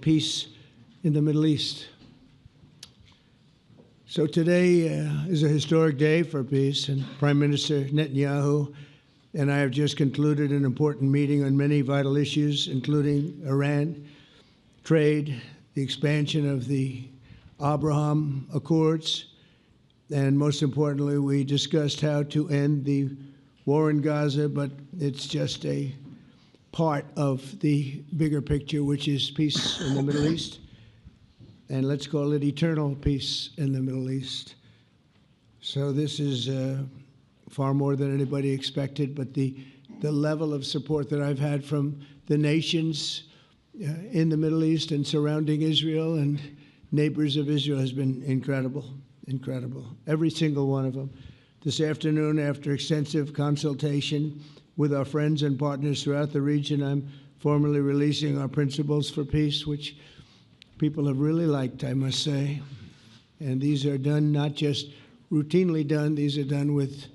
Peace in the Middle East. So today is a historic day for peace, and Prime Minister Netanyahu and I have just concluded an important meeting on many vital issues, including Iran, trade, the expansion of the Abraham Accords, and most importantly, we discussed how to end the war in Gaza, but it's just a part of the bigger picture, which is peace in the Middle East. And let's call it eternal peace in the Middle East. So this is far more than anybody expected, but the level of support that I've had from the nations in the Middle East and surrounding Israel and neighbors of Israel has been incredible, incredible. Every single one of them. This afternoon, after extensive consultation with our friends and partners throughout the region, I'm formally releasing our principles for peace, which people have really liked, I must say. And these are done not just routinely done, these are done with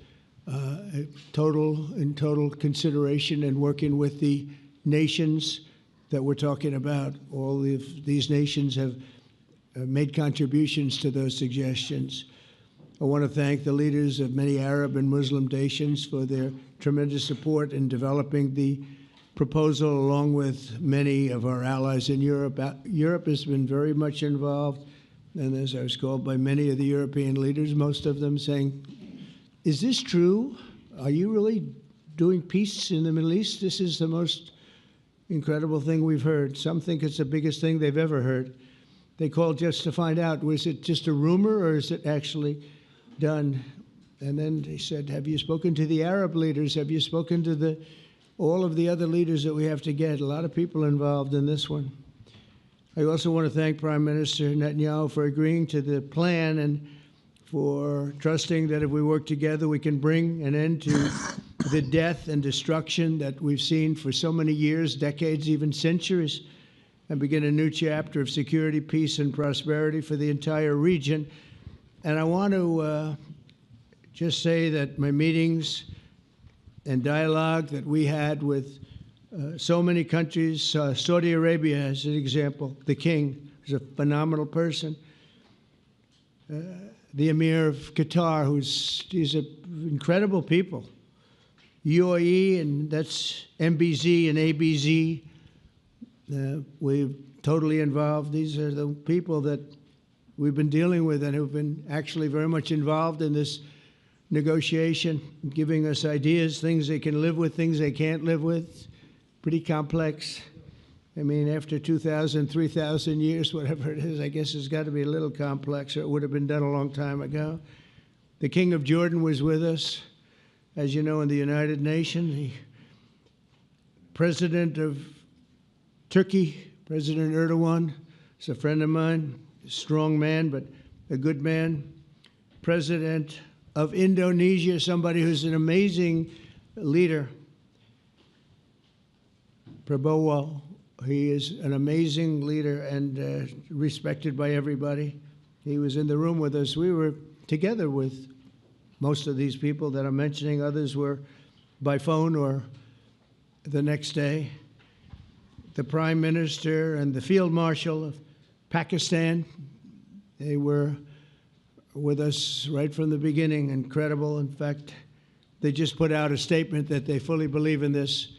total consideration and working with the nations that we're talking about. All of these nations have made contributions to those suggestions. I want to thank the leaders of many Arab and Muslim nations for their tremendous support in developing the proposal, along with many of our allies in Europe. Europe has been very much involved, and as I was called by many of the European leaders, most of them saying, is this true? Are you really doing peace in the Middle East? This is the most incredible thing we've heard. Some think it's the biggest thing they've ever heard. They called just to find out, was it just a rumor or is it actually done? And then they said, have you spoken to the Arab leaders? Have you spoken to all of the other leaders that we have to get? A lot of people involved in this one. I also want to thank Prime Minister Netanyahu for agreeing to the plan and for trusting that if we work together, we can bring an end to the death and destruction that we've seen for so many years, decades, even centuries, and begin a new chapter of security, peace, and prosperity for the entire region. And I want to just say that my meetings and dialogue that we had with so many countries, Saudi Arabia as an example, the king is a phenomenal person. The Emir of Qatar, he's incredible people. UAE, and that's MBZ and ABZ. We're totally involved. These are the people that we've been dealing with and who've been actually very much involved in this negotiation, giving us ideas, things they can live with, things they can't live with. Pretty complex. I mean, after 2,000, 3,000 years, whatever it is, I guess it's got to be a little complex, or it would have been done a long time ago. The King of Jordan was with us, as you know, in the United Nations. The President of Turkey, President Erdogan, is a friend of mine, a strong man, but a good man. President of Indonesia, somebody who's an amazing leader, Prabowo. He is an amazing leader and respected by everybody. He was in the room with us. We were together with most of these people that I'm mentioning. Others were by phone or the next day. The Prime Minister and the Field Marshal of Pakistan, they were with us right from the beginning. Incredible. In fact, they just put out a statement that they fully believe in this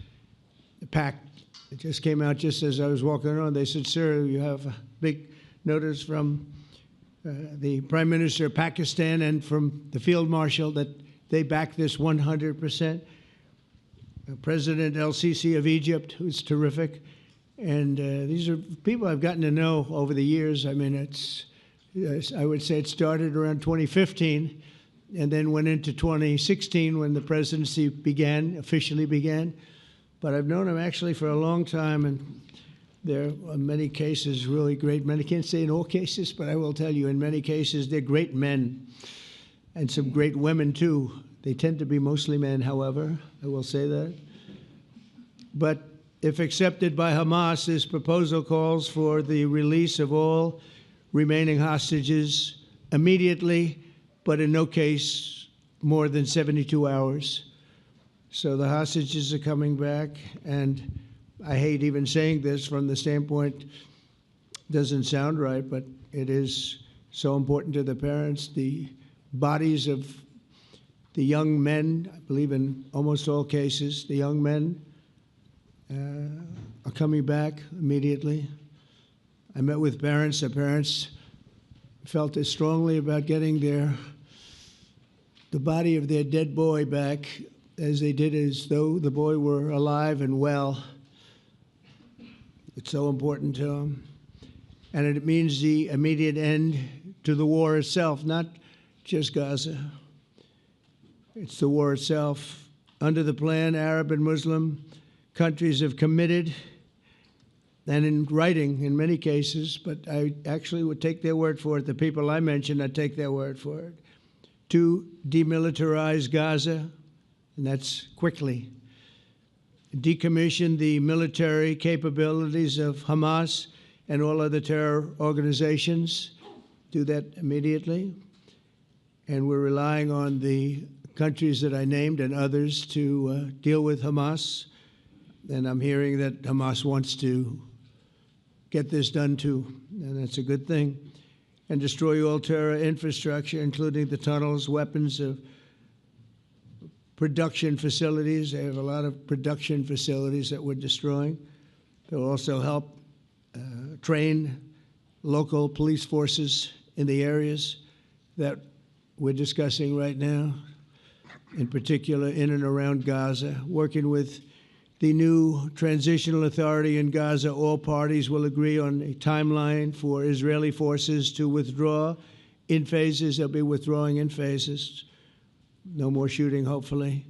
pact. It just came out just as I was walking around. They said, sir, you have a big notice from the Prime Minister of Pakistan and from the Field Marshal that they back this 100%. President El-Sisi of Egypt, who's terrific. And these are people I've gotten to know over the years. I mean, I would say it started around 2015 and then went into 2016 when the presidency officially began. But I've known him actually for a long time, and there are many cases really great men. I can't say in all cases, but I will tell you in many cases they're great men and some great women too. They tend to be mostly men, however, I will say that. But if accepted by Hamas, this proposal calls for the release of all remaining hostages immediately, but in no case more than 72 hours. So the hostages are coming back, and I hate even saying this from the standpoint doesn't sound right, but it is so important to the parents. The bodies of the young men, I believe in almost all cases, the young men are coming back immediately. I met with parents. The parents felt as strongly about getting the body of their dead boy back as they did as though the boy were alive and well. It's so important to them. And it means the immediate end to the war itself, not just Gaza. It's the war itself. Under the plan, Arab and Muslim countries have committed, and in writing in many cases, but I actually would take their word for it, the people I mentioned, I'd take their word for it, to demilitarize Gaza, and that's quickly. Decommission the military capabilities of Hamas and all other terror organizations. Do that immediately. And we're relying on the countries that I named and others to deal with Hamas. And I'm hearing that Hamas wants to get this done too, and that's a good thing. And destroy all terror infrastructure, including the tunnels, weapons of production facilities. They have a lot of production facilities that we're destroying. They'll also help train local police forces in the areas that we're discussing right now, in particular in and around Gaza, working with the new transitional authority in Gaza. All parties will agree on a timeline for Israeli forces to withdraw in phases. They'll be withdrawing in phases. No more shooting, hopefully,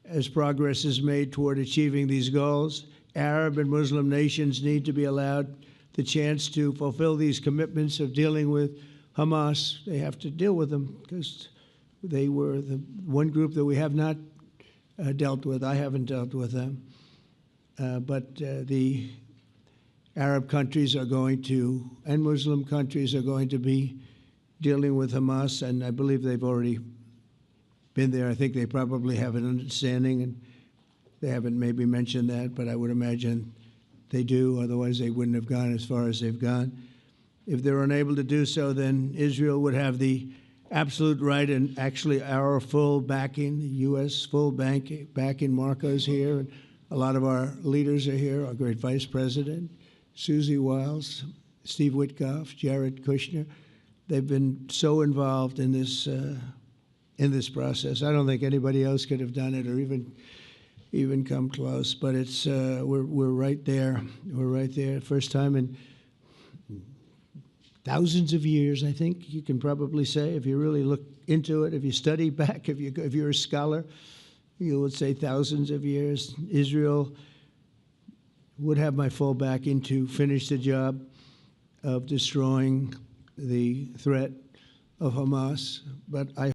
as progress is made toward achieving these goals. Arab and Muslim nations need to be allowed the chance to fulfill these commitments of dealing with Hamas. They have to deal with them because they were the one group that we have not dealt with. I haven't dealt with them. But the Arab countries are going to, and Muslim countries are going to be dealing with Hamas, and I believe they've already been there. I think they probably have an understanding, and they haven't maybe mentioned that, but I would imagine they do. Otherwise, they wouldn't have gone as far as they've gone. If they're unable to do so, then Israel would have the absolute right and actually our full backing, the U.S. full backing. Marco's here, and a lot of our leaders are here, our great Vice President, Susie Wiles, Steve Witkoff, Jared Kushner. They've been so involved in this process. I don't think anybody else could have done it or even come close. But it's we're right there. We're right there. First time in thousands of years, I think you can probably say, if you really look into it, if you study back, if you're a scholar, you would say thousands of years. Israel would have my full backing to finish the job of destroying the threat of Hamas. But I